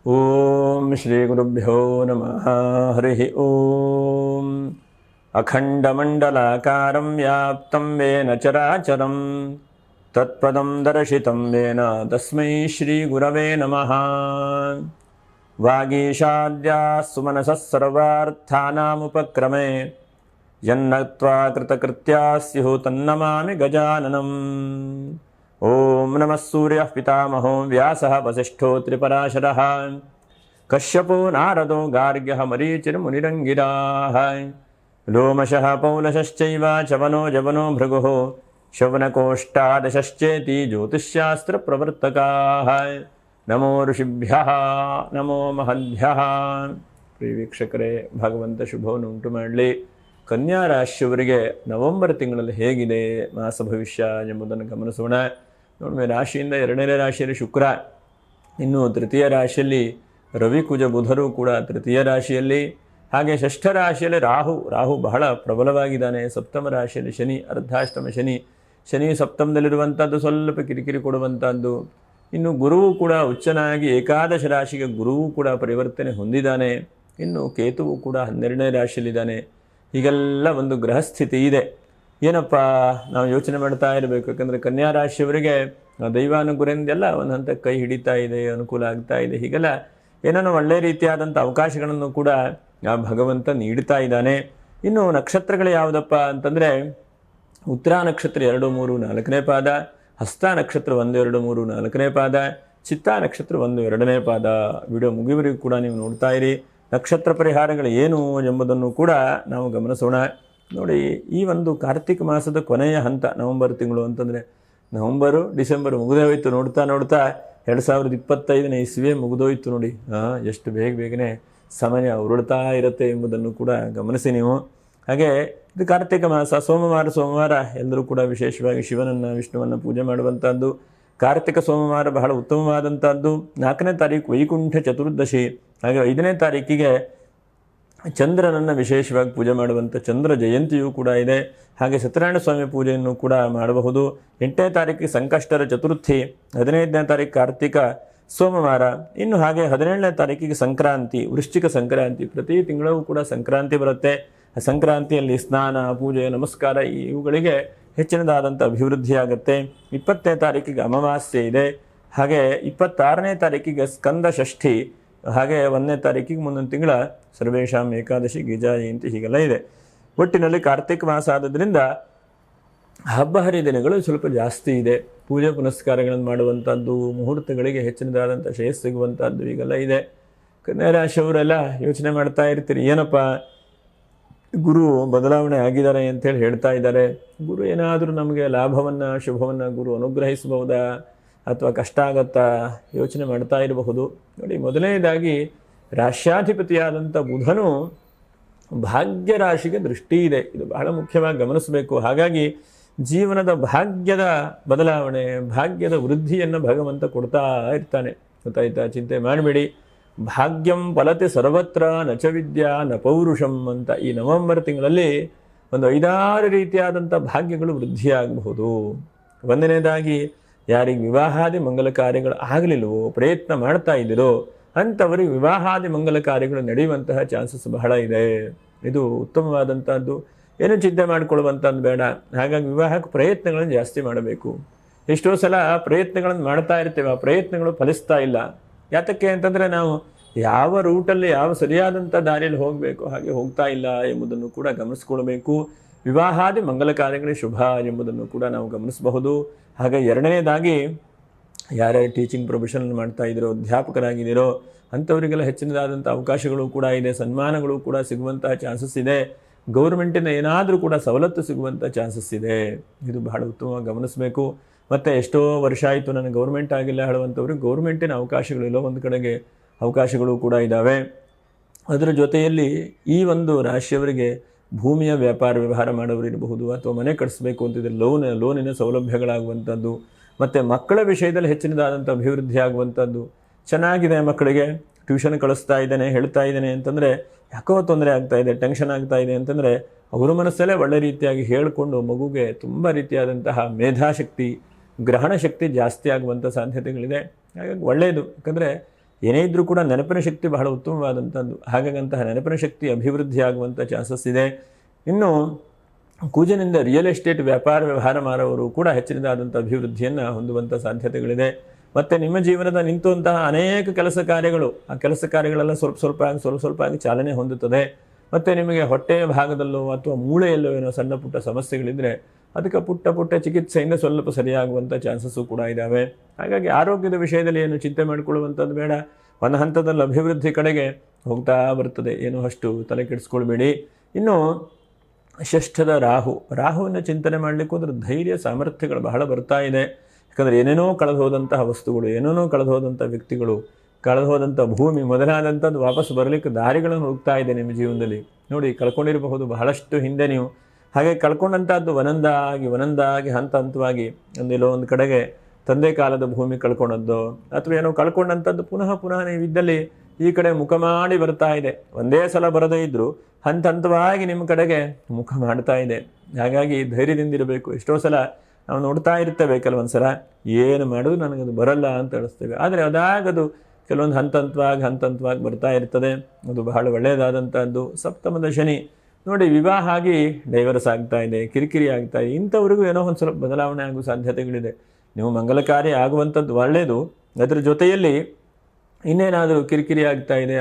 ಓಂ ಶ್ರೀ ಗುರುಭ್ಯೋ ನಮಃ. ಹರಿ ಓಂ. ಅಖಂಡಮಂಡಲಾಕಾರಂ ವ್ಯಾಪ್ತಂ ವೇನ ಚರಾಚರಂ ತತ್ಪದಂ ದರ್ಶಿತಂ ವೇನ ತಸ್ಮೈ ಶ್ರೀ ಗುರವೇ ನಮಃ. ವಾಗೀಶಾದ್ಯಾಸ್ಸು ಮನಸಃ ಸರ್ವಾರ್ಥಾನಾಮುಪಕ್ರಮೇ ಯನ್ನತ್ವಾ ಕೃತಕೃತ್ಯಾಸ್ಯು ತನ್ನಮಾಮಿ ಗಜಾನನಂ. ಓಂ ನಮಃ ಸೂರ್ಯಃ ಪಿತಾಮಹೋ ವ್ಯಾಸಃ ವಸಿಷ್ಠೋತ್ರಿಪರಾಶರಃ ಕಶ್ಯಪೋ ನಾರದೋ ಗಾರ್ಗ್ಯಃ ಮರೀಚಿರ್ಮುನಿರಂಗಿರಾಃ ಲೋಮಶಃ ಪೌಲಶಶ್ಚೈವ ಚವನೋ ಜವನೋ ಭೃಗುಃ ಶೌನಕೋಷ್ಟಾದಶಶ್ಚೇತಿ ಜ್ಯೋತಿಷ್ಶಾಸ್ತ್ರಪ್ರವರ್ತಕಾಃ. ನಮೋ ಋಷಿಭ್ಯಃ ನಮೋ ಮಹದ್ಭ್ಯಃ. ಪ್ರಿಯ ವೀಕ್ಷಕರೇ, ಭಗವಂತ ಶುಭವನ್ನು ಉಂಟು ಮಾಡಲಿ. ಕನ್ಯಾ ರಾಶಿಯವರಿಗೆ ನವೆಂಬರ್ ತಿಂಗಳಲ್ಲಿ ಹೇಗಿದೆ ಮಾಸ ಭವಿಷ್ಯ ಎಂಬುದನ್ನು ಗಮನಿಸೋಣ. ನೋಡಿದ್ರೆ ರಾಶಿಯಿಂದ ಎರಡನೇ ರಾಶಿಯಲ್ಲಿ ಶುಕ್ರ, ಇನ್ನು ತೃತೀಯ ರಾಶಿಯಲ್ಲಿ ರವಿ ಕುಜ ಬುಧರು ಕೂಡ ತೃತೀಯ ರಾಶಿಯಲ್ಲಿ, ಹಾಗೆ ಷಷ್ಠ ರಾಶಿಯಲ್ಲಿ ರಾಹು ಬಹಳ ಪ್ರಬಲವಾಗಿದ್ದಾನೆ. ಸಪ್ತಮ ರಾಶಿಯಲ್ಲಿ ಶನಿ, ಅರ್ಧಾಷ್ಟಮ ಶನಿ ಸಪ್ತಮದಲ್ಲಿರುವಂಥದ್ದು ಸ್ವಲ್ಪ ಕಿರಿಕಿರಿ ಕೊಡುವಂಥದ್ದು. ಇನ್ನು ಗುರುವು ಕೂಡ ಉಚ್ಚನಾಗಿ ಏಕಾದಶ ರಾಶಿಗೆ ಗುರುವು ಕೂಡ ಪರಿವರ್ತನೆ ಹೊಂದಿದ್ದಾನೆ. ಇನ್ನು ಕೇತುವು ಕೂಡ 12ನೇ ರಾಶಿಯಲ್ಲಿದ್ದಾನೆ. ಹೀಗೆಲ್ಲ ಒಂದು ಗ್ರಹಸ್ಥಿತಿ ಇದೆ. ಏನಪ್ಪ ನಾವು ಯೋಚನೆ ಮಾಡ್ತಾ ಇರಬೇಕು. ಯಾಕಂದರೆ ಕನ್ಯಾ ರಾಶಿಯವರಿಗೆ ದೈವಾನುಗ್ರಹದಿಂದೆಲ್ಲ ಒಂದು ಹಂತ ಕೈ ಹಿಡಿತಾ ಇದೆ, ಅನುಕೂಲ ಆಗ್ತಾ ಇದೆ. ಹೀಗೆಲ್ಲ ಏನೋ ಒಳ್ಳೆಯ ರೀತಿಯಾದಂಥ ಅವಕಾಶಗಳನ್ನು ಕೂಡ ಆ ಭಗವಂತ ನೀಡ್ತಾ ಇದ್ದಾನೆ. ಇನ್ನು ನಕ್ಷತ್ರಗಳು ಯಾವುದಪ್ಪ ಅಂತಂದರೆ ಉತ್ತರ ನಕ್ಷತ್ರ 2, 3, 4ನೇ ಪಾದ, ಹಸ್ತ ನಕ್ಷತ್ರ 1, 2, 3, 4ನೇ ಪಾದ, ಚಿತ್ತಾ ನಕ್ಷತ್ರ 1, 2ನೇ ಪಾದ. ವಿಡಿಯೋ ಮುಗಿವರೆಗೂ ಕೂಡ ನೀವು ನೋಡ್ತಾ ಇರಿ. ನಕ್ಷತ್ರ ಪರಿಹಾರಗಳು ಏನು ಎಂಬುದನ್ನು ಕೂಡ ನಾವು ಗಮನಿಸೋಣ. ನೋಡಿ, ಈ ಒಂದು ಕಾರ್ತಿಕ ಮಾಸದ ಕೊನೆಯ ಹಂತ ನವೆಂಬರ್ ತಿಂಗಳು ಅಂತಂದರೆ ನವೆಂಬರು ಡಿಸೆಂಬರ್ ಮುಗಿದೇ ಹೋಯ್ತು. ನೋಡ್ತಾ 2025ನೇ ಇಸ್ವಿಯೇ ಮುಗಿದೋಯ್ತು ನೋಡಿ. ಎಷ್ಟು ಬೇಗನೆ ಸಮಯ ಉರುಳ್ತಾ ಇರುತ್ತೆ ಎಂಬುದನ್ನು ಕೂಡ ಗಮನಿಸಿ ನೀವು. ಹಾಗೆ ಇದು ಕಾರ್ತಿಕ ಮಾಸ, ಸೋಮವಾರ ಎಲ್ಲರೂ ಕೂಡ ವಿಶೇಷವಾಗಿ ಶಿವನನ್ನು ವಿಷ್ಣುವನ್ನು ಪೂಜೆ ಮಾಡುವಂಥದ್ದು. ಕಾರ್ತಿಕ ಸೋಮವಾರ ಬಹಳ ಉತ್ತಮವಾದಂಥದ್ದು. 4ನೇ ತಾರೀಕು ವೈಕುಂಠ ಚತುರ್ದಶಿ. ಹಾಗೆ 5ನೇ ತಾರೀಕಿಗೆ ಚಂದ್ರನನ್ನು ವಿಶೇಷವಾಗಿ ಪೂಜೆ ಮಾಡುವಂಥ ಚಂದ್ರ ಜಯಂತಿಯೂ ಕೂಡ ಇದೆ. ಹಾಗೆ ಸತ್ಯನಾರಾಯಣ ಸ್ವಾಮಿ ಪೂಜೆಯನ್ನು ಕೂಡ ಮಾಡಬಹುದು. 8ನೇ ತಾರೀಕಿಗೆ ಸಂಕಷ್ಟರ ಚತುರ್ಥಿ, 15ನೇ ತಾರೀಕು ಕಾರ್ತಿಕ ಸೋಮವಾರ. ಇನ್ನು ಹಾಗೆ 17ನೇ ತಾರೀಕಿಗೆ ಸಂಕ್ರಾಂತಿ, ವೃಶ್ಚಿಕ ಸಂಕ್ರಾಂತಿ. ಪ್ರತಿ ತಿಂಗಳೂ ಕೂಡ ಸಂಕ್ರಾಂತಿ ಬರುತ್ತೆ. ಆ ಸಂಕ್ರಾಂತಿಯಲ್ಲಿ ಸ್ನಾನ, ಪೂಜೆ, ನಮಸ್ಕಾರ ಇವುಗಳಿಗೆ ಹೆಚ್ಚಿನದಾದಂಥ ಅಭಿವೃದ್ಧಿಯಾಗುತ್ತೆ. 20ನೇ ತಾರೀಕಿಗೆ ಅಮಾವಾಸ್ಯೆ ಇದೆ. ಹಾಗೆ 26ನೇ ತಾರೀಕಿಗೆ ಸ್ಕಂದ ಷಷ್ಠಿ. ಹಾಗೆ 1ನೇ ತಾರೀಕಿಗೆ ಮುಂದಿನ ತಿಂಗಳ ಸರ್ವೇಶಾಂ ಏಕಾದಶಿ, ಗಿಜಾ ಜಯಂತಿ ಹೀಗೆಲ್ಲ ಇದೆ. ಒಟ್ಟಿನಲ್ಲಿ ಕಾರ್ತಿಕ ಮಾಸ ಆದದ್ರಿಂದ ಹಬ್ಬ ಹರಿದಿನಗಳು ಸ್ವಲ್ಪ ಜಾಸ್ತಿ ಇದೆ. ಪೂಜೆ ಪುನಸ್ಕಾರಗಳನ್ನು ಮಾಡುವಂಥದ್ದು, ಮುಹೂರ್ತಗಳಿಗೆ ಹೆಚ್ಚಿನದಾದಂಥ ಶ್ರೇಯಸ್ ಸಿಗುವಂಥದ್ದು ಹೀಗೆಲ್ಲ ಇದೆ. ಕನ್ಯಾ ರಾಶಿಯವರೆಲ್ಲ ಯೋಚನೆ ಮಾಡ್ತಾ ಇರ್ತೀರಿ, ಏನಪ್ಪ ಗುರು ಬದಲಾವಣೆ ಆಗಿದ್ದಾರೆ ಅಂತೇಳಿ ಹೇಳ್ತಾ ಇದ್ದಾರೆ. ಗುರು ಏನಾದರೂ ನಮಗೆ ಲಾಭವನ್ನು, ಶುಭವನ್ನು ಗುರು ಅನುಗ್ರಹಿಸಬಹುದಾ ಅಥವಾ ಕಷ್ಟ ಆಗತ್ತಾ ಯೋಚನೆ ಮಾಡ್ತಾ ಇರಬಹುದು. ನೋಡಿ, ಮೊದಲನೇದಾಗಿ ರಾಶ್ಯಾಧಿಪತಿಯಾದಂಥ ಬುಧನು ಭಾಗ್ಯ ರಾಶಿಗೆ ದೃಷ್ಟಿ ಇದೆ. ಇದು ಬಹಳ ಮುಖ್ಯವಾಗಿ ಗಮನಿಸಬೇಕು. ಹಾಗಾಗಿ ಜೀವನದ ಭಾಗ್ಯದ ಬದಲಾವಣೆ, ಭಾಗ್ಯದ ವೃದ್ಧಿಯನ್ನು ಭಗವಂತ ಕೊಡ್ತಾ ಇರ್ತಾನೆ. ಗೊತ್ತಾಯ್ತಾ? ಚಿಂತೆ ಮಾಡಬೇಡಿ. ಭಾಗ್ಯಂ ಫಲತೆ ಸರ್ವತ್ರ ನಚ ವಿದ್ಯಾ ನ ಪೌರುಷಂ ಅಂತ ಈ ನವೆಂಬರ್ ತಿಂಗಳಲ್ಲಿ ಒಂದು 5-6 ರೀತಿಯಾದಂಥ ಭಾಗ್ಯಗಳು ವೃದ್ಧಿಯಾಗಬಹುದು. 1ನೇದಾಗಿ, ಯಾರಿಗೆ ವಿವಾಹಾದಿ ಮಂಗಲ ಕಾರ್ಯಗಳು ಆಗಲಿಲ್ಲವೋ, ಪ್ರಯತ್ನ ಮಾಡ್ತಾ ಇದ್ದೀರೋ ಅಂಥವರಿಗೆ ವಿವಾಹಾದಿ ಮಂಗಲ ಕಾರ್ಯಗಳು ನಡೆಯುವಂತಹ ಚಾನ್ಸಸ್ ಬಹಳ ಇದೆ. ಇದು ಉತ್ತಮವಾದಂಥದ್ದು. ಏನು ಚಿಂತೆ ಮಾಡಿಕೊಳ್ಳುವಂಥದ್ದು ಬೇಡ. ಹಾಗಾಗಿ ವಿವಾಹಕ್ಕೆ ಪ್ರಯತ್ನಗಳನ್ನು ಜಾಸ್ತಿ ಮಾಡಬೇಕು. ಎಷ್ಟೋ ಸಲ ಪ್ರಯತ್ನಗಳನ್ನು ಮಾಡ್ತಾ ಇರ್ತೇವೆ, ಆ ಪ್ರಯತ್ನಗಳು ಫಲಿಸ್ತಾ ಇಲ್ಲ. ಯಾತಕ್ಕೆ ಅಂತಂದರೆ ನಾವು ಯಾವ ರೂಟಲ್ಲಿ, ಯಾವ ಸರಿಯಾದಂಥ ದಾರಿಯಲ್ಲಿ ಹೋಗಬೇಕು ಹಾಗೆ ಹೋಗ್ತಾ ಇಲ್ಲ ಎಂಬುದನ್ನು ಕೂಡ ಗಮನಿಸ್ಕೊಳ್ಬೇಕು. ವಿವಾಹಾದಿ ಮಂಗಲ ಕಾರ್ಯಗಳೇ ಶುಭ ಎಂಬುದನ್ನು ಕೂಡ ನಾವು ಗಮನಿಸಬಹುದು. ಹಾಗೆ 2ನೇದಾಗಿ, ಯಾರ್ಯಾರು ಟೀಚಿಂಗ್ ಪ್ರೊಫೆಷನ್ ಮಾಡ್ತಾ ಇದ್ದೀರೋ, ಅಧ್ಯಾಪಕರಾಗಿದ್ದೀರೋ ಅಂಥವರಿಗೆಲ್ಲ ಹೆಚ್ಚಿನದಾದಂಥ ಅವಕಾಶಗಳು ಕೂಡ ಇದೆ. ಸನ್ಮಾನಗಳು ಕೂಡ ಸಿಗುವಂತಹ ಚಾನ್ಸಸ್ ಇದೆ. ಗೌರ್ಮೆಂಟಿನ ಏನಾದರೂ ಕೂಡ ಸವಲತ್ತು ಸಿಗುವಂಥ ಚಾನ್ಸಸ್ ಇದೆ. ಇದು ಬಹಳ ಉತ್ತಮವಾಗಿ ಗಮನಿಸಬೇಕು. ಮತ್ತು ಎಷ್ಟೋ ವರ್ಷ ಆಯಿತು ನನಗೆ ಗೌರ್ಮೆಂಟ್ ಆಗಿಲ್ಲ ಹೇಳುವಂಥವ್ರಿಗೆ ಗೌರ್ಮೆಂಟಿನ ಅವಕಾಶಗಳಿಲ್ಲ, ಒಂದು ಕಡೆಗೆ ಅವಕಾಶಗಳು ಕೂಡ ಇದ್ದಾವೆ. ಅದರ ಜೊತೆಯಲ್ಲಿ ಈ ಒಂದು ರಾಶಿಯವರಿಗೆ ಭೂಮಿಯ ವ್ಯಾಪಾರ ವ್ಯವಹಾರ ಮಾಡೋರು ಇರಬಹುದು, ಅಥವಾ ಮನೆ ಕಟ್ಟಿಸ್ಬೇಕು ಅಂತಿದ್ರೆ ಲೋನಿನ ಸೌಲಭ್ಯಗಳಾಗುವಂಥದ್ದು, ಮತ್ತು ಮಕ್ಕಳ ವಿಷಯದಲ್ಲಿ ಹೆಚ್ಚಿನದಾದಂಥ ಅಭಿವೃದ್ಧಿ ಆಗುವಂಥದ್ದು. ಚೆನ್ನಾಗಿದೆ, ಮಕ್ಕಳಿಗೆ ಟ್ಯೂಷನ್ ಕಳಿಸ್ತಾ ಇದ್ದೇನೆ, ಹೇಳ್ತಾ ಇದ್ದೇನೆ ಅಂತಂದರೆ ಯಾಕೋ ತೊಂದರೆ ಆಗ್ತಾ ಇದೆ, ಟೆನ್ಷನ್ ಆಗ್ತಾ ಇದೆ ಅಂತಂದರೆ ಅವರ ಮನಸ್ಸಲ್ಲೇ ಒಳ್ಳೆ ರೀತಿಯಾಗಿ ಹೇಳಿಕೊಂಡು ಮಗುಗೆ ತುಂಬ ರೀತಿಯಾದಂತಹ ಮೇಧಾಶಕ್ತಿ, ಗ್ರಹಣ ಶಕ್ತಿ ಜಾಸ್ತಿ ಆಗುವಂಥ ಸಾಧ್ಯತೆಗಳಿದೆ. ಹಾಗಾಗಿ ಒಳ್ಳೆಯದು. ಯಾಕಂದರೆ ಏನೇ ಇದ್ದರೂ ಕೂಡ ನೆನಪಿನ ಶಕ್ತಿ ಬಹಳ ಉತ್ತಮವಾದಂಥದ್ದು. ಹಾಗಾಗಂತಹ ನೆನಪಿನ ಶಕ್ತಿ ಅಭಿವೃದ್ಧಿ ಆಗುವಂಥ ಚಾನ್ಸಸ್ ಇದೆ. ಇನ್ನು ಕುಜನಿಂದ ರಿಯಲ್ ಎಸ್ಟೇಟ್ ವ್ಯಾಪಾರ ವ್ಯವಹಾರ ಮಾಡುವವರು ಕೂಡ ಹೆಚ್ಚಿನದಾದಂಥ ಅಭಿವೃದ್ಧಿಯನ್ನು ಹೊಂದುವಂಥ ಸಾಧ್ಯತೆಗಳಿದೆ. ಮತ್ತು ನಿಮ್ಮ ಜೀವನದ ನಿಂತುವಂತಹ ಅನೇಕ ಕೆಲಸ ಕಾರ್ಯಗಳು, ಆ ಕೆಲಸ ಕಾರ್ಯಗಳೆಲ್ಲ ಸ್ವಲ್ಪ ಆಗಿ ಚಾಲನೆ ಹೊಂದುತ್ತದೆ. ಮತ್ತು ನಿಮಗೆ ಹೊಟ್ಟೆಯ ಭಾಗದಲ್ಲೋ ಅಥವಾ ಮೂಳೆಯಲ್ಲೋ ಏನೋ ಸಣ್ಣ ಪುಟ್ಟ ಸಮಸ್ಯೆಗಳಿದ್ದರೆ ಅದಕ್ಕೆ ಪುಟ್ಟ ಚಿಕಿತ್ಸೆಯಿಂದ ಸ್ವಲ್ಪ ಸರಿಯಾಗುವಂಥ ಚಾನ್ಸಸ್ಸು ಕೂಡ ಇದ್ದಾವೆ. ಹಾಗಾಗಿ ಆರೋಗ್ಯದ ವಿಷಯದಲ್ಲಿ ಏನು ಚಿಂತೆ ಮಾಡಿಕೊಳ್ಳುವಂಥದ್ದು ಬೇಡ. ಒಂದು ಹಂತದಲ್ಲಿ ಅಭಿವೃದ್ಧಿ ಕಡೆಗೆ ಹೋಗ್ತಾ ಬರ್ತದೆ, ಏನು ಅಷ್ಟು ತಲೆ ಕೆಡಿಸ್ಕೊಳ್ಬೇಡಿ. ಇನ್ನು ಷಷ್ಠದ ರಾಹುವನ್ನು ಚಿಂತನೆ ಮಾಡಲಿಕ್ಕೂ ಅದರ ಧೈರ್ಯ ಸಾಮರ್ಥ್ಯಗಳು ಬಹಳ ಬರ್ತಾ ಇದೆ. ಯಾಕಂದರೆ ಏನೇನೋ ಕಳೆದು ಹೋದಂತಹ ವಸ್ತುಗಳು, ಏನೇನೋ ಕಳೆದು ಹೋದಂಥ ವ್ಯಕ್ತಿಗಳು, ಕಳೆದು ಹೋದಂಥ ಭೂಮಿ ಮೊದಲಾದಂಥದ್ದು ವಾಪಸ್ ಬರಲಿಕ್ಕೆ ದಾರಿಗಳನ್ನು ಹುಡುಕ್ತಾ ಇದೆ ನಿಮ್ಮ ಜೀವನದಲ್ಲಿ. ನೋಡಿ, ಕಳ್ಕೊಂಡಿರಬಹುದು ಬಹಳಷ್ಟು ಹಿಂದೆ ನೀವು. ಹಾಗೆ ಕಳ್ಕೊಂಡಂಥದ್ದು ಒಂದೊಂದಾಗಿ ಹಂತವಾಗಿ ಒಂದೆಲ್ಲೋ ಒಂದು ಕಡೆಗೆ ತಂದೆ ಕಾಲದ ಭೂಮಿ ಕಳ್ಕೊಂಡದ್ದು ಅಥವಾ ಏನೋ ಕಳ್ಕೊಂಡಂಥದ್ದು ಪುನಃ ನೀವಿದ್ದಲ್ಲಿ ಈ ಕಡೆ ಮುಖ ಮಾಡಿ ಬರ್ತಾ ಇದೆ. ಒಂದೇ ಸಲ ಬರದೇ ಇದ್ದರೂ ಹಂತವಾಗಿ ನಿಮ್ಮ ಕಡೆಗೆ ಮುಖ ಮಾಡ್ತಾ ಇದೆ. ಹಾಗಾಗಿ ಧೈರ್ಯದಿಂದಿರಬೇಕು. ಎಷ್ಟೋ ಸಲ ನಾವು ನೋಡ್ತಾ ಇರ್ತೇವೆ, ಕೆಲವೊಂದು ಸಲ ಏನು ಮಾಡೋದು ನನಗದು ಬರಲ್ಲ ಅಂತ ಹೇಳಿಸ್ತೇವೆ. ಆದರೆ ಅದಾಗದು ಕೆಲವೊಂದು ಹಂತವಾಗಿ ಬರ್ತಾ ಇರ್ತದೆ. ಅದು ಬಹಳ ಒಳ್ಳೆಯದಾದಂಥದ್ದು. ಸಪ್ತಮದ ಶನಿ ನೋಡಿ, ವಿವಾಹ ಆಗಿ ಡೈವರ್ಸ್ ಆಗ್ತಾ ಇದೆ, ಕಿರಿಕಿರಿ ಆಗ್ತಾ ಇದೆ. ಇಂಥವ್ರಿಗೂ ಏನೋ ಒಂದು ಸ್ವಲ್ಪ ಬದಲಾವಣೆ ಆಗುವ ಸಾಧ್ಯತೆಗಳಿದೆ. ನೀವು ಮಂಗಲ ಕಾರ್ಯ ಆಗುವಂಥದ್ದು ಒಳ್ಳೆಯದು. ಅದರ ಜೊತೆಯಲ್ಲಿ ಇನ್ನೇನಾದರೂ ಕಿರಿಕಿರಿ ಆಗ್ತಾ ಇದೆ,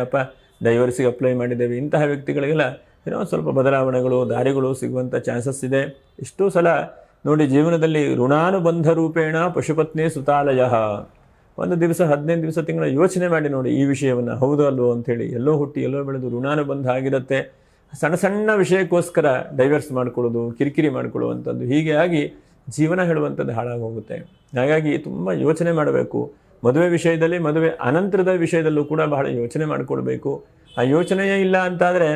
ಡೈವರ್ಸಿಗೆ ಅಪ್ಲೈ ಮಾಡಿದ್ದೇವೆ, ಇಂತಹ ವ್ಯಕ್ತಿಗಳಿಗೆಲ್ಲ ಏನೋ ಸ್ವಲ್ಪ ಬದಲಾವಣೆಗಳು, ದಾರಿಗಳು ಸಿಗುವಂಥ ಚಾನ್ಸಸ್ ಇದೆ. ಎಷ್ಟೋ ಸಲ ನೋಡಿ, ಜೀವನದಲ್ಲಿ ಋಣಾನುಬಂಧ ರೂಪೇಣ ಪಶುಪತ್ನಿ ಸುತಾಲಯ. ಒಂದು ದಿವಸ 15 ದಿವಸ ತಿಂಗಳ ಯೋಚನೆ ಮಾಡಿ ನೋಡಿ ಈ ವಿಷಯವನ್ನು, ಹೌದು ಅಲ್ವೋ ಅಂಥೇಳಿ. ಎಲ್ಲೋ ಹುಟ್ಟಿ ಎಲ್ಲೋ ಬೆಳೆದು ಋಣಾನುಬಂಧ ಆಗಿರುತ್ತೆ. ಸಣ್ಣ ವಿಷಯಕ್ಕೋಸ್ಕರ ಡೈವರ್ಸ್ ಮಾಡ್ಕೊಳ್ಳೋದು, ಕಿರಿಕಿರಿ ಮಾಡ್ಕೊಳ್ಳುವಂಥದ್ದು, ಹೀಗೆ ಆಗಿ ಜೀವನ ಹೇಳುವಂಥದ್ದು ಹಾಳಾಗೋಗುತ್ತೆ. ಹಾಗಾಗಿ ತುಂಬ ಯೋಚನೆ ಮಾಡಬೇಕು. ಮದುವೆ ವಿಷಯದಲ್ಲಿ, ಮದುವೆ ಅನಂತರದ ವಿಷಯದಲ್ಲೂ ಕೂಡ ಬಹಳ ಯೋಚನೆ ಮಾಡಿಕೊಳ್ಬೇಕು. ಆ ಯೋಚನೆಯೇ ಇಲ್ಲ ಅಂತಾದರೆ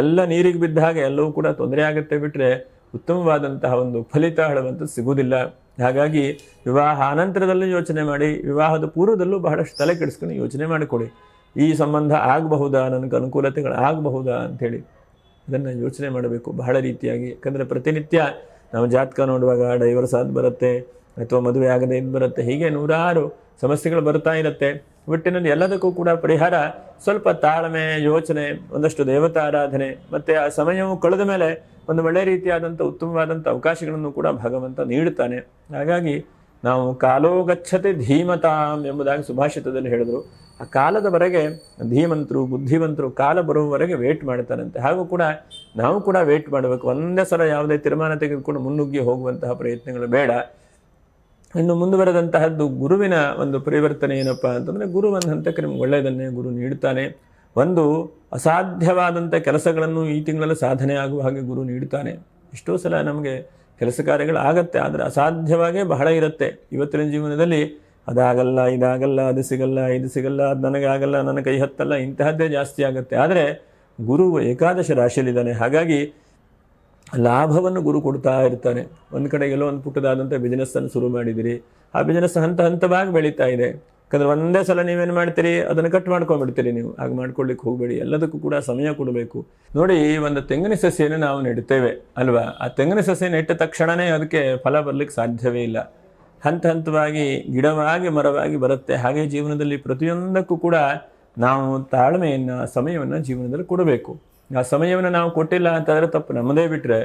ಎಲ್ಲ ನೀರಿಗೆ ಬಿದ್ದ ಹಾಗೆ ಎಲ್ಲವೂ ಕೂಡ ತೊಂದರೆ ಆಗುತ್ತೆ. ಬಿಟ್ಟರೆ ಉತ್ತಮವಾದಂತಹ ಒಂದು ಫಲಿತ ಹೇಳುವಂಥದ್ದು ಸಿಗುವುದಿಲ್ಲ. ಹಾಗಾಗಿ ವಿವಾಹ ಅನಂತರದಲ್ಲೂ ಯೋಚನೆ ಮಾಡಿ, ವಿವಾಹದ ಪೂರ್ವದಲ್ಲೂ ಬಹಳಷ್ಟು ತಲೆ ಕೆಡಿಸ್ಕೊಂಡು ಯೋಚನೆ ಮಾಡಿಕೊಡಿ. ಈ ಸಂಬಂಧ ಆಗಬಹುದಾ, ನನಗೆ ಅನುಕೂಲತೆಗಳು ಆಗಬಹುದಾ ಅಂಥೇಳಿ ಅದನ್ನು ಯೋಚನೆ ಮಾಡಬೇಕು ಬಹಳ ರೀತಿಯಾಗಿ. ಯಾಕಂದರೆ ಪ್ರತಿನಿತ್ಯ ನಾವು ಜಾತಕ ನೋಡುವಾಗ ಡೈವರ್ಸ್ ಆದ ಬರುತ್ತೆ, ಅಥವಾ ಮದುವೆ ಆಗದೆ ಇದು ಬರುತ್ತೆ, ಹೀಗೆ ನೂರಾರು ಸಮಸ್ಯೆಗಳು ಬರ್ತಾ ಇರುತ್ತೆ. ಒಟ್ಟಿನಲ್ಲಿ ಎಲ್ಲದಕ್ಕೂ ಕೂಡ ಪರಿಹಾರ ಸ್ವಲ್ಪ ತಾಳ್ಮೆ, ಯೋಚನೆ, ಒಂದಷ್ಟು ದೇವತಾ ಆರಾಧನೆ, ಮತ್ತು ಆ ಸಮಯವು ಕಳೆದ ಮೇಲೆ ಒಂದು ಒಳ್ಳೆಯ ರೀತಿಯಾದಂಥ ಉತ್ತಮವಾದಂಥ ಅವಕಾಶಗಳನ್ನು ಕೂಡ ಭಗವಂತ ನೀಡುತ್ತಾನೆ. ಹಾಗಾಗಿ ನಾವು ಕಾಲೋ ಗಚ್ಚತೆ ಧೀಮತಾಂ ಎಂಬುದಾಗಿ ಸುಭಾಷಿತದಲ್ಲಿ ಹೇಳಿದ್ರು. ಆ ಕಾಲದವರೆಗೆ ಧೀಮಂತರು, ಬುದ್ಧಿವಂತರು ಕಾಲ ಬರುವವರೆಗೆ ವೇಟ್ ಮಾಡ್ತಾರಂತೆ. ಹಾಗೂ ಕೂಡ ನಾವು ಕೂಡ ವೇಟ್ ಮಾಡಬೇಕು. ಒಂದೇ ಸಲ ಯಾವುದೇ ತೀರ್ಮಾನ ತೆಗೆದುಕೊಂಡು ಮುನ್ನುಗ್ಗಿ ಹೋಗುವಂತಹ ಪ್ರಯತ್ನಗಳು ಬೇಡ. ಇನ್ನು ಮುಂದುವರೆದಂತಹದ್ದು ಗುರುವಿನ ಒಂದು ಪರಿವರ್ತನೆ ಏನಪ್ಪ ಅಂತಂದರೆ, ಗುರು ಒಂದು ಹಂತಕ್ಕೆ ನಿಮ್ಗೆ ಒಳ್ಳೆಯದನ್ನೇ ಗುರು ನೀಡುತ್ತಾನೆ. ಒಂದು ಅಸಾಧ್ಯವಾದಂಥ ಕೆಲಸಗಳನ್ನು ಈ ತಿಂಗಳಲ್ಲಿ ಸಾಧನೆ ಆಗುವ ಹಾಗೆ ಗುರು ನೀಡುತ್ತಾನೆ. ಎಷ್ಟೋ ಸಲ ನಮಗೆ ಕೆಲಸ ಕಾರ್ಯಗಳು ಆಗತ್ತೆ, ಆದರೆ ಅಸಾಧ್ಯವಾಗೇ ಬಹಳ ಇರುತ್ತೆ. ಇವತ್ತಿನ ಜೀವನದಲ್ಲಿ ಅದಾಗಲ್ಲ, ಇದಾಗಲ್ಲ, ಅದು ಸಿಗಲ್ಲ, ಇದು ಸಿಗಲ್ಲ, ಅದು ನನಗೆ ಆಗಲ್ಲ, ನನ್ನ ಕೈ ಹತ್ತಲ್ಲ, ಇಂತಹದ್ದೇ ಜಾಸ್ತಿ ಆಗುತ್ತೆ. ಆದರೆ ಗುರು ಏಕಾದಶ ರಾಶಿಯಲ್ಲಿದ್ದಾನೆ. ಹಾಗಾಗಿ ಲಾಭವನ್ನು ಗುರು ಕೊಡ್ತಾ ಇರ್ತಾನೆ. ಒಂದು ಕಡೆಗೆಲ್ಲೋ ಒಂದು ಪುಟ್ಟದಾದಂಥ ಬಿಸ್ನೆಸ್ಸನ್ನು ಶುರು ಮಾಡಿದಿರಿ, ಆ ಬಿಸ್ನೆಸ್ ಹಂತವಾಗಿ ಬೆಳೀತಾ ಇದೆ. ಯಾಕಂದರೆ ಒಂದೇ ಸಲ ನೀವೇನು ಮಾಡ್ತೀರಿ, ಅದನ್ನು ಕಟ್ ಮಾಡ್ಕೊಂಡ್ಬಿಡ್ತೀರಿ. ನೀವು ಹಾಗೆ ಮಾಡ್ಕೊಳ್ಳಿಕ್ಕೆ ಹೋಗಬೇಡಿ. ಎಲ್ಲದಕ್ಕೂ ಕೂಡ ಸಮಯ ಕೊಡಬೇಕು. ನೋಡಿ, ಒಂದು ತೆಂಗಿನ ಸಸಿಯನ್ನು ನಾವು ನೆಡ್ತೇವೆ ಅಲ್ವಾ, ಆ ತೆಂಗಿನ ಸಸಿ ನೆಟ್ಟ ತಕ್ಷಣವೇ ಅದಕ್ಕೆ ಫಲ ಬರಲಿಕ್ಕೆ ಸಾಧ್ಯವೇ ಇಲ್ಲ. ಹಂತವಾಗಿ ಗಿಡವಾಗಿ ಮರವಾಗಿ ಬರುತ್ತೆ. ಹಾಗೆ ಜೀವನದಲ್ಲಿ ಪ್ರತಿಯೊಂದಕ್ಕೂ ಕೂಡ ನಾವು ತಾಳ್ಮೆಯನ್ನು, ಸಮಯವನ್ನು ಜೀವನದಲ್ಲಿ ಕೊಡಬೇಕು. ಆ ಸಮಯವನ್ನು ನಾವು ಕೊಟ್ಟಿಲ್ಲ ಅಂತಂದರೆ ತಪ್ಪು ನಮ್ಮದೇ, ಬಿಟ್ಟರೆ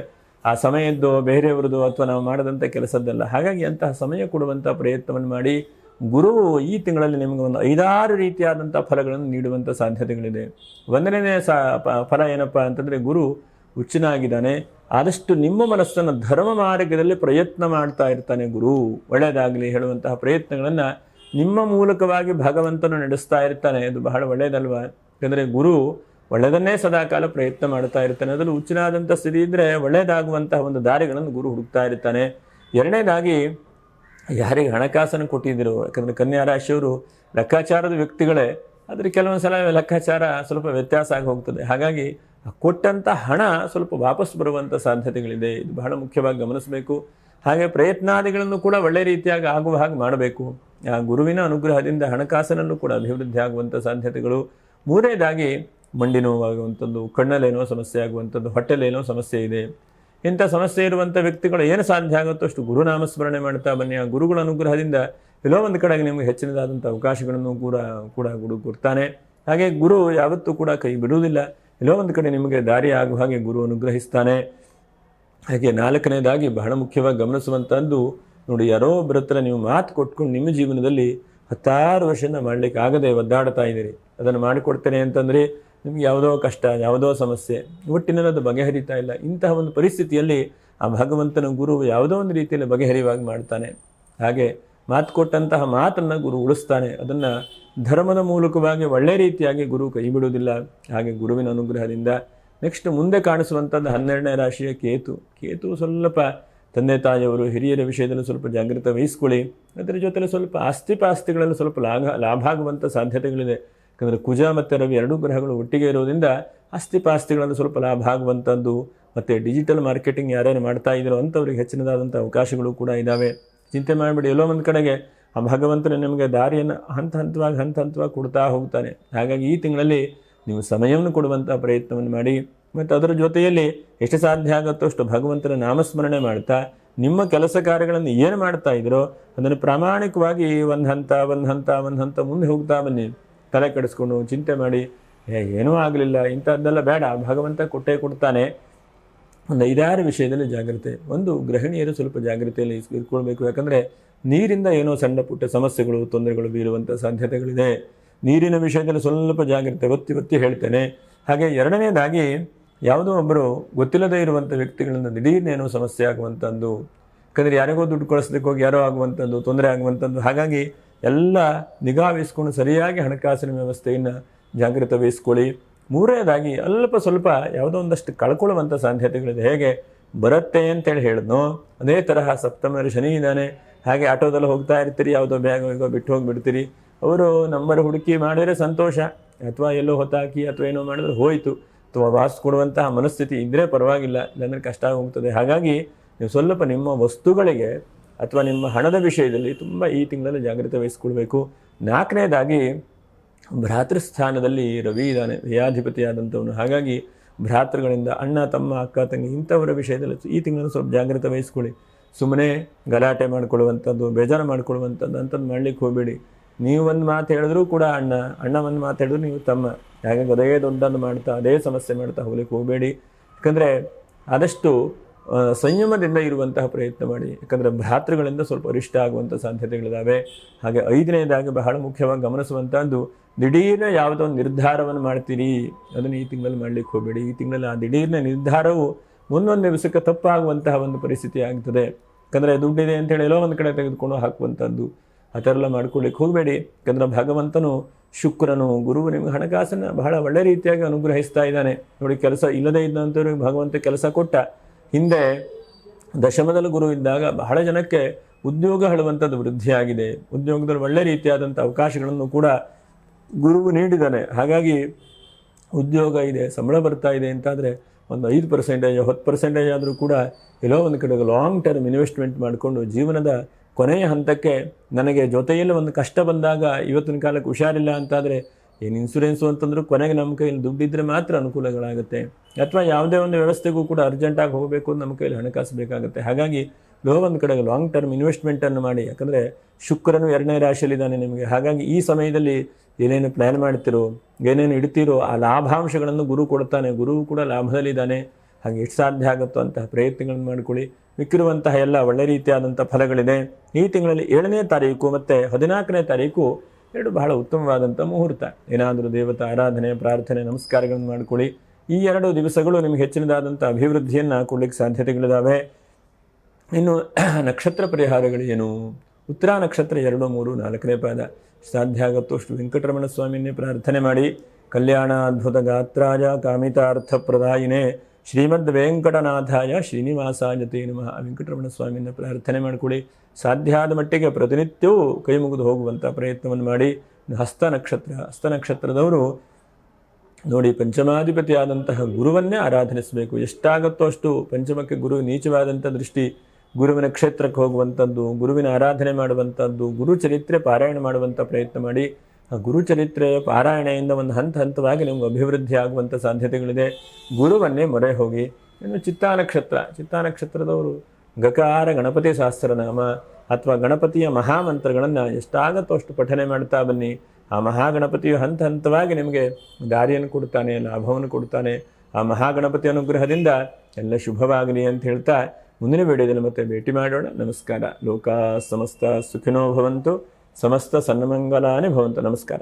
ಆ ಸಮಯದ್ದು ಬೇರೆಯವ್ರದ್ದು ಅಥವಾ ನಾವು ಮಾಡದಂಥ ಕೆಲಸದ್ದಲ್ಲ. ಹಾಗಾಗಿ ಅಂತಹ ಸಮಯ ಕೊಡುವಂಥ ಪ್ರಯತ್ನವನ್ನು ಮಾಡಿ. ಗುರು ಈ ತಿಂಗಳಲ್ಲಿ ನಿಮಗೆ ಒಂದು 5-6 ರೀತಿಯಾದಂಥ ಫಲಗಳನ್ನು ನೀಡುವಂಥ ಸಾಧ್ಯತೆಗಳಿದೆ. ಒಂದನೇ ಫಲ ಏನಪ್ಪ ಅಂತಂದರೆ, ಗುರು ಹುಚ್ಚನಾಗಿದ್ದಾನೆ. ಆದಷ್ಟು ನಿಮ್ಮ ಮನಸ್ಸನ್ನು ಧರ್ಮ ಮಾರ್ಗದಲ್ಲಿ ಪ್ರಯತ್ನ ಮಾಡ್ತಾ ಇರ್ತಾನೆ. ಗುರು ಒಳ್ಳೆಯದಾಗಲಿ ಹೇಳುವಂತಹ ಪ್ರಯತ್ನಗಳನ್ನು ನಿಮ್ಮ ಮೂಲಕವಾಗಿ ಭಗವಂತನು ನಡೆಸ್ತಾ ಇರ್ತಾನೆ. ಅದು ಬಹಳ ಒಳ್ಳೆಯದಲ್ವ. ಯಾಕಂದರೆ ಗುರು ಒಳ್ಳೆಯದನ್ನೇ ಸದಾಕಾಲ ಪ್ರಯತ್ನ ಮಾಡ್ತಾ ಇರ್ತಾನೆ. ಅದರಲ್ಲಿ ಹುಚ್ಚನಾದಂಥ ಸ್ಥಿತಿ ಇದ್ದರೆ ಒಳ್ಳೆಯದಾಗುವಂತಹ ಒಂದು ದಾರಿಗಳನ್ನು ಗುರು ಹುಡುಕ್ತಾ ಇರ್ತಾನೆ. ಎರಡನೇದಾಗಿ, ಯಾರಿಗೆ ಹಣಕಾಸನ್ನು ಕೊಟ್ಟಿದ್ದರು, ಯಾಕಂದರೆ ಕನ್ಯಾ ರಾಶಿಯವರು ಲೆಕ್ಕಾಚಾರದ ವ್ಯಕ್ತಿಗಳೇ, ಆದರೆ ಕೆಲವೊಂದು ಸಲ ಲೆಕ್ಕಾಚಾರ ಸ್ವಲ್ಪ ವ್ಯತ್ಯಾಸ ಆಗಿ ಹೋಗ್ತದೆ. ಹಾಗಾಗಿ ಕೊಟ್ಟಂಥ ಹಣ ಸ್ವಲ್ಪ ವಾಪಸ್ ಬರುವಂಥ ಸಾಧ್ಯತೆಗಳಿದೆ. ಇದು ಬಹಳ ಮುಖ್ಯವಾಗಿ ಗಮನಿಸಬೇಕು. ಹಾಗೆ ಪ್ರಯತ್ನಾದಿಗಳನ್ನು ಕೂಡ ಒಳ್ಳೆಯ ರೀತಿಯಾಗಿ ಆಗುವ ಹಾಗೆ ಮಾಡಬೇಕು. ಆ ಗುರುವಿನ ಅನುಗ್ರಹದಿಂದ ಹಣಕಾಸಿನಲ್ಲೂ ಕೂಡ ಅಭಿವೃದ್ಧಿ ಆಗುವಂಥ ಸಾಧ್ಯತೆಗಳು. ಮೂರನೇದಾಗಿ, ಮಂಡಿ ನೋವಾಗುವಂಥದ್ದು, ಕಣ್ಣಲ್ಲೇನೋ ಸಮಸ್ಯೆ ಆಗುವಂಥದ್ದು, ಹೊಟ್ಟೆಲೇನೋ ಸಮಸ್ಯೆ ಇದೆ. ಇಂಥ ಸಮಸ್ಯೆ ಇರುವಂಥ ವ್ಯಕ್ತಿಗಳು ಏನು ಸಾಧ್ಯ ಆಗುತ್ತೋ ಅಷ್ಟು ಗುರುನಾಮಸ್ಮರಣೆ ಮಾಡ್ತಾ ಬನ್ನಿ. ಆ ಗುರುಗಳ ಅನುಗ್ರಹದಿಂದ ಎಲ್ಲೋ ಒಂದು ಕಡೆಗೆ ನಿಮಗೆ ಹೆಚ್ಚಿನದಾದಂಥ ಅವಕಾಶಗಳನ್ನು ಕೂಡ ಗುರು ಕೊಡ್ತಾನೆ. ಹಾಗೆ ಗುರು ಯಾವತ್ತೂ ಕೂಡ ಕೈ ಬಿಡುವುದಿಲ್ಲ. ಎಲ್ಲೋ ಒಂದು ಕಡೆ ನಿಮಗೆ ದಾರಿ ಆಗುವ ಹಾಗೆ ಗುರು ಅನುಗ್ರಹಿಸ್ತಾನೆ. ಹಾಗೆ ನಾಲ್ಕನೇದಾಗಿ ಬಹಳ ಮುಖ್ಯವಾಗಿ ಗಮನಿಸುವಂಥದ್ದು ನೋಡಿ, ಯಾರೋ ಒಬ್ಬರ ಹತ್ರ ನೀವು ಮಾತು ಕೊಟ್ಕೊಂಡು ನಿಮ್ಮ ಜೀವನದಲ್ಲಿ 16 ವರ್ಷದಿಂದ ಮಾಡಲಿಕ್ಕೆ ಆಗದೆ ಒದ್ದಾಡ್ತಾ ಇದ್ದೀರಿ. ಅದನ್ನು ಮಾಡಿಕೊಡ್ತೇನೆ ಅಂತಂದರೆ ನಿಮ್ಗೆ ಯಾವುದೋ ಕಷ್ಟ, ಯಾವುದೋ ಸಮಸ್ಯೆ, ಒಟ್ಟಿನಲ್ಲಿ ಅದು ಬಗೆಹರಿತಾ ಇಲ್ಲ. ಇಂತಹ ಒಂದು ಪರಿಸ್ಥಿತಿಯಲ್ಲಿ ಆ ಭಗವಂತನ ಗುರು ಯಾವುದೋ ಒಂದು ರೀತಿಯಲ್ಲಿ ಬಗೆಹರಿವಾಗಿ ಮಾಡ್ತಾನೆ. ಹಾಗೆ ಮಾತು ಕೊಟ್ಟಂತಹ ಮಾತನ್ನು ಗುರು ಉಳಿಸ್ತಾನೆ. ಅದನ್ನು ಧರ್ಮದ ಮೂಲಕವಾಗಿ ಒಳ್ಳೆ ರೀತಿಯಾಗಿ ಗುರು ಕೈ ಬಿಡುವುದಿಲ್ಲ. ಹಾಗೆ ಗುರುವಿನ ಅನುಗ್ರಹದಿಂದ ನೆಕ್ಸ್ಟ್ ಮುಂದೆ ಕಾಣಿಸುವಂಥದ್ದು 12ನೇ ರಾಶಿಯ ಕೇತು ಸ್ವಲ್ಪ ತಂದೆ ತಾಯಿಯವರು ಹಿರಿಯರ ವಿಷಯದಲ್ಲಿ ಸ್ವಲ್ಪ ಜಾಗೃತ ವಹಿಸ್ಕೊಳ್ಳಿ. ಅದರ ಜೊತೆಲಿ ಸ್ವಲ್ಪ ಆಸ್ತಿಪಾಸ್ತಿಗಳಲ್ಲಿ ಸ್ವಲ್ಪ ಲಾಭ ಆಗುವಂಥ ಸಾಧ್ಯತೆಗಳಿದೆ. ಯಾಕಂದರೆ ಕುಜ ಮತ್ತು ರವಿ ಎರಡೂ ಗ್ರಹಗಳು ಒಟ್ಟಿಗೆ ಇರೋದ್ರಿಂದ ಆಸ್ತಿಪಾಸ್ತಿಗಳಲ್ಲಿ ಸ್ವಲ್ಪ ಲಾಭ ಆಗುವಂಥದ್ದು ಮತ್ತು ಡಿಜಿಟಲ್ ಮಾರ್ಕೆಟಿಂಗ್ ಯಾರ್ಯಾರು ಮಾಡ್ತಾ ಇದ್ದಾರೋ ಅಂಥವ್ರಿಗೆ ಹೆಚ್ಚಿನದಾದಂಥ ಅವಕಾಶಗಳು ಕೂಡ ಇದ್ದಾವೆ. ಚಿಂತೆ ಮಾಡಿಬಿಡಿ, ಎಲ್ಲೋ ಒಂದು ಕಡೆಗೆ ಆ ಭಗವಂತನ ನಿಮಗೆ ದಾರಿಯನ್ನು ಹಂತ ಹಂತವಾಗಿ ಕೊಡ್ತಾ ಹೋಗ್ತಾನೆ. ಹಾಗಾಗಿ ಈ ತಿಂಗಳಲ್ಲಿ ನೀವು ಸಮಯವನ್ನು ಕೊಡುವಂಥ ಪ್ರಯತ್ನವನ್ನು ಮಾಡಿ ಮತ್ತು ಅದರ ಜೊತೆಯಲ್ಲಿ ಎಷ್ಟು ಸಾಧ್ಯ ಆಗುತ್ತೋ ಅಷ್ಟು ಭಗವಂತನ ನಾಮಸ್ಮರಣೆ ಮಾಡ್ತಾ ನಿಮ್ಮ ಕೆಲಸ ಕಾರ್ಯಗಳನ್ನು ಏನು ಮಾಡ್ತಾ ಇದ್ರೋ ಅದನ್ನು ಪ್ರಾಮಾಣಿಕವಾಗಿ ಒಂದು ಹಂತ ಮುಂದೆ ಹೋಗ್ತಾ ಬನ್ನಿ. ತಲೆ ಕೆಡಿಸ್ಕೊಂಡು ಚಿಂತೆ ಮಾಡಿ ಏನೂ ಆಗಲಿಲ್ಲ ಇಂಥದ್ದೆಲ್ಲ ಬೇಡ. ಭಗವಂತ ಕೊಟ್ಟೇ ಕೊಡ್ತಾನೆ. ಒಂದು 5-6 ವಿಷಯದಲ್ಲಿ ಜಾಗ್ರತೆ. ಒಂದು, ಗೃಹಿಣಿಯರು ಸ್ವಲ್ಪ ಜಾಗ್ರತೆಯಲ್ಲಿ ಇಟ್ಕೊಳ್ಬೇಕು. ಯಾಕಂದರೆ ನೀರಿಂದ ಏನೋ ಸಣ್ಣ ಪುಟ್ಟ ಸಮಸ್ಯೆಗಳು ತೊಂದರೆಗಳು ಬೀರುವಂಥ ಸಾಧ್ಯತೆಗಳಿದೆ. ನೀರಿನ ವಿಷಯದಲ್ಲಿ ಸ್ವಲ್ಪ ಜಾಗ್ರತೆ ಒತ್ತಿ ಹೇಳ್ತೇನೆ. ಹಾಗೆ ಎರಡನೇದಾಗಿ ಯಾವುದೋ ಒಬ್ಬರು ಗೊತ್ತಿಲ್ಲದೇ ಇರುವಂಥ ವ್ಯಕ್ತಿಗಳಿಂದ ದಿಢೀರ್ನೇನೋ ಸಮಸ್ಯೆ ಆಗುವಂಥದ್ದು. ಯಾಕಂದರೆ ಯಾರಿಗೋ ದುಡ್ಡು ಕಳಿಸ್ಲಿಕ್ಕೆ ಹೋಗಿ ಯಾರೋ ಆಗುವಂಥದ್ದು, ತೊಂದರೆ ಆಗುವಂಥದ್ದು. ಹಾಗಾಗಿ ಎಲ್ಲ ನಿಗಾ ವಹಿಸ್ಕೊಂಡು ಸರಿಯಾಗಿ ಹಣಕಾಸಿನ ವ್ಯವಸ್ಥೆಯನ್ನು ಜಾಗೃತ ವಹಿಸ್ಕೊಳ್ಳಿ. ಮೂರನೇದಾಗಿ ಅಲ್ಪ ಸ್ವಲ್ಪ ಯಾವುದೋ ಒಂದಷ್ಟು ಕಳ್ಕೊಳ್ಳುವಂಥ ಸಾಧ್ಯತೆಗಳಿದೆ. ಹೇಗೆ ಬರುತ್ತೆ ಅಂತೇಳಿ ಹೇಳಿದ್ನೋ ಅದೇ ತರಹ ಸಪ್ತಮದಲ್ಲಿ ಶನಿ ಇದ್ದಾನೆ. ಹಾಗೆ ಆಟೋದಲ್ಲಿ ಹೋಗ್ತಾ ಇರ್ತೀರಿ, ಯಾವುದೋ ಬ್ಯಾಗ್ ಬಿಟ್ಟು ಹೋಗಿಬಿಡ್ತೀರಿ. ಅವರು ನಂಬರ್ ಹುಡುಕಿ ಮಾಡಿದರೆ ಸಂತೋಷ, ಅಥವಾ ಎಲ್ಲೋ ಹೊತ್ತಾಕಿ ಅಥವಾ ಏನೋ ಮಾಡಿದ್ರೆ ಹೋಯಿತು, ಅಥವಾ ವಾಸ್ ಕೊಡುವಂತಹ ಮನಸ್ಥಿತಿ ಇದ್ದರೆ ಪರವಾಗಿಲ್ಲ, ಇಲ್ಲಾಂದರೆ ಕಷ್ಟ ಹೋಗ್ತದೆ. ಹಾಗಾಗಿ ನೀವು ಸ್ವಲ್ಪ ನಿಮ್ಮ ವಸ್ತುಗಳಿಗೆ ಅಥವಾ ನಿಮ್ಮ ಹಣದ ವಿಷಯದಲ್ಲಿ ತುಂಬ ಈ ತಿಂಗಳಲ್ಲಿ ಜಾಗ್ರತೆ ವಹಿಸ್ಕೊಳ್ಬೇಕು. ನಾಲ್ಕನೇದಾಗಿ ಭ್ರಾತೃಸ್ಥಾನದಲ್ಲಿ ರವಿ ಇದ್ದಾನೆ, ವ್ಯಯಾಧಿಪತಿಯಾದಂಥವನು. ಹಾಗಾಗಿ ಭ್ರಾತೃಗಳಿಂದ ಅಣ್ಣ ತಮ್ಮ ಅಕ್ಕ ತಂಗಿ ಇಂಥವರ ವಿಷಯದಲ್ಲಿ ಈ ತಿಂಗಳನ್ನು ಸ್ವಲ್ಪ ಜಾಗ್ರತೆ ವಹಿಸ್ಕೊಳ್ಳಿ. ಸುಮ್ಮನೆ ಗಲಾಟೆ ಮಾಡಿಕೊಳ್ಳುವಂಥದ್ದು, ಬೇಜಾರು ಮಾಡಿಕೊಳ್ಳುವಂಥದ್ದು ಅಂಥದ್ದು ಮಾಡಲಿಕ್ಕೆ ಹೋಗಬೇಡಿ. ನೀವು ಒಂದು ಮಾತು ಹೇಳಿದ್ರೂ ಕೂಡ ಅಣ್ಣ ಒಂದು ಮಾತು ಹೇಳಿದ್ರು ನೀವು ತಮ್ಮ. ಹಾಗಾಗಿ ಅದೇ ದೊಡ್ಡನ್ನು ಮಾಡ್ತಾ ಅದೇ ಸಮಸ್ಯೆ ಮಾಡ್ತಾ ಹೋಗ್ಲಿಕ್ಕೆ ಹೋಗಬೇಡಿ. ಯಾಕಂದರೆ ಆದಷ್ಟು ಸಂಯಮದಿಂದ ಇರುವಂತಹ ಪ್ರಯತ್ನ ಮಾಡಿ. ಯಾಕಂದರೆ ಭ್ರಾತೃಗಳಿಂದ ಸ್ವಲ್ಪ ಅರಿಷ್ಟ ಆಗುವಂಥ ಸಾಧ್ಯತೆಗಳಿದ್ದಾವೆ. ಹಾಗೆ 5ನೇದಾಗಿ ಬಹಳ ಮುಖ್ಯವಾಗಿ ಗಮನಿಸುವಂಥದ್ದು, ದಿಢೀರ್ನ ಯಾವುದೋ ಒಂದು ನಿರ್ಧಾರವನ್ನು ಮಾಡ್ತೀರಿ, ಅದನ್ನು ಈ ತಿಂಗಳಲ್ಲಿ ಮಾಡಲಿಕ್ಕೆ ಹೋಗಬೇಡಿ. ಈ ತಿಂಗಳಲ್ಲಿ ಆ ದಿಢೀರ್ನ ನಿರ್ಧಾರವು ಮುಂದೊಂದು ದಿವಸಕ್ಕೆ ತಪ್ಪಾಗುವಂತಹ ಒಂದು ಪರಿಸ್ಥಿತಿ ಆಗ್ತದೆ. ಯಾಕಂದರೆ ದುಡ್ಡಿದೆ ಅಂತೇಳಿ ಎಲ್ಲೋ ಒಂದು ಕಡೆ ತೆಗೆದುಕೊಂಡು ಹಾಕುವಂಥದ್ದು ಆ ಥರ ಎಲ್ಲ ಮಾಡ್ಕೊಳ್ಳಿಕ್ಕೆ ಹೋಗಬೇಡಿ. ಯಾಕಂದರೆ ಭಗವಂತನು ಶುಕ್ರನು ಗುರುವು ನಿಮಗೆ ಹಣಕಾಸನ್ನು ಬಹಳ ಒಳ್ಳೆ ರೀತಿಯಾಗಿ ಅನುಗ್ರಹಿಸ್ತಾ ಇದ್ದಾನೆ. ನೋಡಿ, ಕೆಲಸ ಇಲ್ಲದೇ ಇದ್ದಂಥವ್ರಿಗೆ ಭಗವಂತ ಕೆಲಸ ಕೊಟ್ಟ. ಹಿಂದೆ ದಶಮದಲ್ಲಿ ಗುರು ಇದ್ದಾಗ ಬಹಳ ಜನಕ್ಕೆ ಉದ್ಯೋಗ ಹೇಳುವಂಥದ್ದು ವೃದ್ಧಿಯಾಗಿದೆ. ಉದ್ಯೋಗದಲ್ಲಿ ಒಳ್ಳೆ ರೀತಿಯಾದಂಥ ಅವಕಾಶಗಳನ್ನು ಕೂಡ ಗುರುವು ನೀಡಿದ್ದಾನೆ. ಹಾಗಾಗಿ ಉದ್ಯೋಗ ಇದೆ, ಸಂಬಳ ಬರ್ತಾ ಇದೆ ಅಂತಾದರೆ ಒಂದು 5%, 10% ಆದರೂ ಕೂಡ ಎಲ್ಲೋ ಒಂದು ಕಡೆಗೆ ಲಾಂಗ್ ಟರ್ಮ್ ಇನ್ವೆಸ್ಟ್ಮೆಂಟ್ ಮಾಡಿಕೊಂಡು ಜೀವನದ ಕೊನೆಯ ಹಂತಕ್ಕೆ ನನಗೆ ಜೊತೆಯಲ್ಲಿ ಒಂದು ಕಷ್ಟ ಬಂದಾಗ ಇವತ್ತಿನ ಕಾಲಕ್ಕೆ ಹುಷಾರಿಲ್ಲ ಅಂತಾದರೆ ಏನು ಇನ್ಸೂರೆನ್ಸು ಅಂತಂದ್ರೂ ಕೊನೆಗೆ ನಮ್ಮ ಕೈಯಲ್ಲಿ ದುಡ್ಡಿದ್ದರೆ ಮಾತ್ರ ಅನುಕೂಲಗಳಾಗುತ್ತೆ. ಅಥವಾ ಯಾವುದೇ ಒಂದು ವ್ಯವಸ್ಥೆಗೂ ಕೂಡ ಅರ್ಜೆಂಟಾಗಿ ಹೋಗಬೇಕು ಅಂತ ನಮ್ಮ ಕೈಯಲ್ಲಿ ಹಣಕಾಸು ಬೇಕಾಗುತ್ತೆ. ಹಾಗಾಗಿ ಒಂದು ಕಡೆಗೆ ಲಾಂಗ್ ಟರ್ಮ್ ಇನ್ವೆಸ್ಟ್ಮೆಂಟನ್ನು ಮಾಡಿ. ಯಾಕಂದರೆ ಶುಕ್ರನು 2ನೇ ರಾಶಿಯಲ್ಲಿದ್ದಾನೆ ನಿಮಗೆ. ಹಾಗಾಗಿ ಈ ಸಮಯದಲ್ಲಿ ಏನೇನು ಪ್ಲ್ಯಾನ್ ಮಾಡ್ತಿರೋ, ಏನೇನು ಇಡ್ತೀರೋ ಆ ಲಾಭಾಂಶಗಳನ್ನು ಗುರು ಕೊಡ್ತಾನೆ. ಗುರುವು ಕೂಡ ಲಾಭದಲ್ಲಿದ್ದಾನೆ. ಹಾಗೆ ಎಷ್ಟು ಸಾಧ್ಯ ಆಗುತ್ತೋ ಅಂತಹ ಪ್ರಯತ್ನಗಳನ್ನು ಮಾಡಿಕೊಳ್ಳಿ. ಮಿಕ್ಕಿರುವಂತಹ ಎಲ್ಲ ಒಳ್ಳೆ ರೀತಿಯಾದಂಥ ಫಲಗಳಿದೆ. ಈ ತಿಂಗಳಲ್ಲಿ 7ನೇ ತಾರೀಕು ಮತ್ತು 14ನೇ ತಾರೀಕು 2 ಬಹಳ ಉತ್ತಮವಾದಂಥ ಮುಹೂರ್ತ. ಏನಾದರೂ ದೇವತಾ ಆರಾಧನೆ, ಪ್ರಾರ್ಥನೆ, ನಮಸ್ಕಾರಗಳನ್ನು ಮಾಡಿಕೊಳ್ಳಿ. ಈ 2 ದಿವಸಗಳು ನಿಮಗೆ ಹೆಚ್ಚಿನದಾದಂಥ ಅಭಿವೃದ್ಧಿಯನ್ನು ಕೊಡಲಿಕ್ಕೆ ಸಾಧ್ಯತೆಗಳಿದ್ದಾವೆ. ಇನ್ನು ನಕ್ಷತ್ರ ಪರಿಹಾರಗಳು ಏನು? ಉತ್ತರ ನಕ್ಷತ್ರ 2, 3, 4ನೇ ಪಾದ. ಸಾಧ್ಯ ಆಗುತ್ತೋ ಅಷ್ಟು ವೆಂಕಟರಮಣ ಸ್ವಾಮಿಯನ್ನೇ ಪ್ರಾರ್ಥನೆ ಮಾಡಿ. ಕಲ್ಯಾಣ ಅದ್ಭುತ ಗಾತ್ರಾಯ ಕಾಮಿತಾರ್ಥ ಪ್ರದಾಯಿನೇ ಶ್ರೀಮದ್ ವೆಂಕಟನಾಥಾಯ ಶ್ರೀನಿವಾಸಾಯ ತೇ ನಮಃ. ವೆಂಕಟರಮಣ ಸ್ವಾಮಿಯನ್ನು ಪ್ರಾರ್ಥನೆ ಮಾಡಿಕೊಳ್ಳಿ. ಸಾಧ್ಯ ಆದ ಮಟ್ಟಿಗೆ ಪ್ರತಿನಿತ್ಯವೂ ಕೈ ಮುಗಿದು ಹೋಗುವಂಥ ಪ್ರಯತ್ನವನ್ನು ಮಾಡಿ. ಹಸ್ತ ನಕ್ಷತ್ರದವರು ನೋಡಿ, ಪಂಚಮಾಧಿಪತಿಯಾದಂತಹ ಗುರುವನ್ನೇ ಆರಾಧನಿಸಬೇಕು. ಎಷ್ಟಾಗುತ್ತೋ ಅಷ್ಟು ಪಂಚಮಕ್ಕೆ ಗುರು ನೀಚವಾದಂಥ ದೃಷ್ಟಿ, ಗುರುವಿನ ಕ್ಷೇತ್ರಕ್ಕೆ ಹೋಗುವಂಥದ್ದು, ಗುರುವಿನ ಆರಾಧನೆ ಮಾಡುವಂಥದ್ದು, ಗುರುಚರಿತ್ರೆ ಪಾರಾಯಣ ಮಾಡುವಂಥ ಪ್ರಯತ್ನ ಮಾಡಿ. ಆ ಗುರುಚರಿತ್ರೆಯ ಪಾರಾಯಣೆಯಿಂದ ಒಂದು ಹಂತವಾಗಿ ನಿಮಗೆ ಅಭಿವೃದ್ಧಿ ಆಗುವಂಥ ಸಾಧ್ಯತೆಗಳಿದೆ. ಗುರುವನ್ನೇ ಮೊರೆ ಹೋಗಿ. ಇನ್ನು ಚಿತ್ತಾ ನಕ್ಷತ್ರದವರು ಗಕಾರ ಗಣಪತಿ ಸಹಸ್ರನಾಮ, ಅಥವಾ ಗಣಪತಿಯ ಮಹಾಮಂತ್ರಗಳನ್ನು ಎಷ್ಟಾಗತ್ತೋ ಅಷ್ಟು ಪಠನೆ ಮಾಡ್ತಾ ಬನ್ನಿ. ಆ ಮಹಾಗಣಪತಿಯು ಹಂತ ಹಂತವಾಗಿ ನಿಮಗೆ ದಾರಿಯನ್ನು ಕೊಡ್ತಾನೆ, ಲಾಭವನ್ನು ಕೊಡ್ತಾನೆ. ಆ ಮಹಾಗಣಪತಿ ಅನುಗ್ರಹದಿಂದ ಎಲ್ಲ ಶುಭವಾಗಲಿ ಅಂತ ಹೇಳ್ತಾ ಮುಂದಿನ ವಿಡಿಯೋದಲ್ಲಿ ಮತ್ತೆ ಭೇಟಿ ಮಾಡೋಣ. ನಮಸ್ಕಾರ. ಲೋಕಾ ಸಮಸ್ತ ಸುಖಿನೋ ಭವಂತು, ಸಮಸ್ತ ಸನ್ಮಂಗಲಾನಿ ಭವಂತು. ನಮಸ್ಕಾರ.